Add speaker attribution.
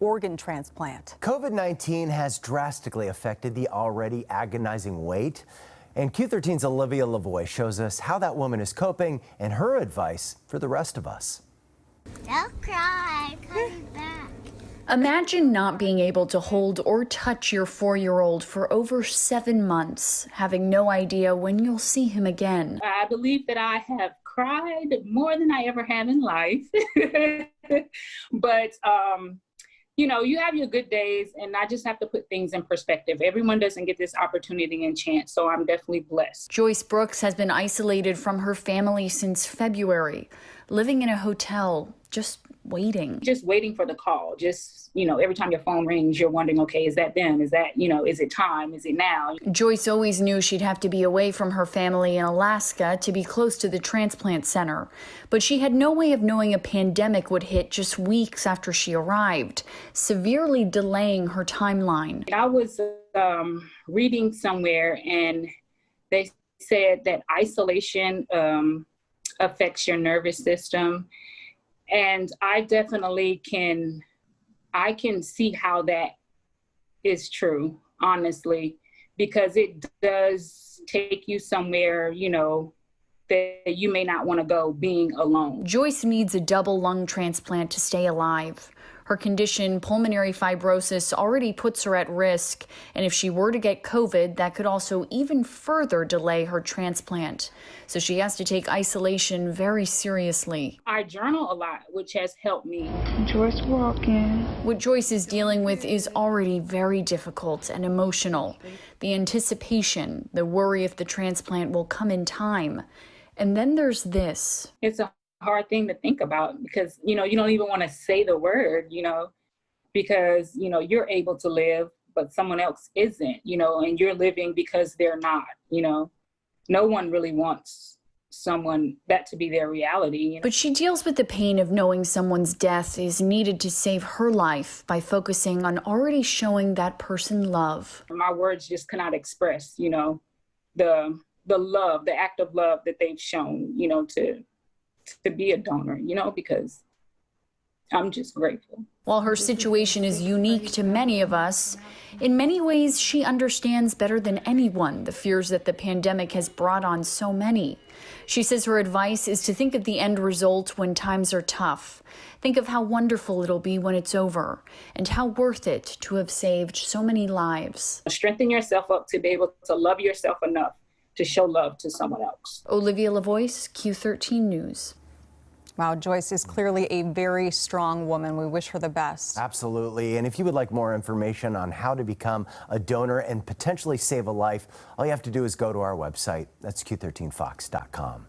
Speaker 1: organ transplant.
Speaker 2: COVID-19 has drastically affected the already agonizing wait. And Q13's Olivia Lavoie shows us how that woman is coping and her advice for the rest of us.
Speaker 3: Don't cry, I'm coming back.
Speaker 4: Imagine not being able to hold or touch your 4-year-old for over 7 months, having no idea when you'll see him again.
Speaker 5: I believe that I have cried more than I ever have in life. But, you know, you have your good days, and I just have to put things in perspective. Everyone doesn't get this opportunity and chance, so I'm definitely blessed.
Speaker 4: Joyce Brooks has been isolated from her family since February, living in a hotel, just waiting.
Speaker 5: Just waiting for the call. Just, you know, every time your phone rings, you're wondering, okay, is that them? Is that, you know, is it time? Is it now?
Speaker 4: Joyce always knew she'd have to be away from her family in Alaska to be close to the transplant center. But she had no way of knowing a pandemic would hit just weeks after she arrived, severely delaying her timeline.
Speaker 5: I was reading somewhere, and they said that isolation affects your nervous system. And I definitely can see how that is true, honestly, because it does take you somewhere, you know, that you may not want to go, being alone.
Speaker 4: Joyce needs a double lung transplant to stay alive. Her condition, pulmonary fibrosis, already puts her at risk, and if she were to get COVID, that could also even further delay her transplant. So she has to take isolation very seriously.
Speaker 5: I journal a lot, which has helped me.
Speaker 4: Joyce walking. What Joyce is dealing with is already very difficult and emotional. The anticipation, the worry if the transplant will come in time. And then there's this.
Speaker 5: It's a hard thing to think about because, you know, you don't even want to say the word, you know, because, you know, you're able to live, but someone else isn't, you know, and you're living because they're not, you know. No one really wants someone that to be their reality. You know?
Speaker 4: But she deals with the pain of knowing someone's death is needed to save her life by focusing on already showing that person love.
Speaker 5: My words just cannot express, you know, the love, the act of love that they've shown, you know, to be a donor, you know, because I'm just grateful.
Speaker 4: While her situation is unique to many of us, in many ways she understands better than anyone the fears that the pandemic has brought on so many. She says her advice is to think of the end result when times are tough. Think of how wonderful it'll be when it's over, and how worth it to have saved so many lives.
Speaker 5: Strengthen yourself up to be able to love yourself enough to show love to someone else.
Speaker 4: Olivia Lavoie, Q13 News.
Speaker 1: Wow, Joyce is clearly a very strong woman. We wish her the best.
Speaker 2: Absolutely. And if you would like more information on how to become a donor and potentially save a life, all you have to do is go to our website. That's Q13fox.com.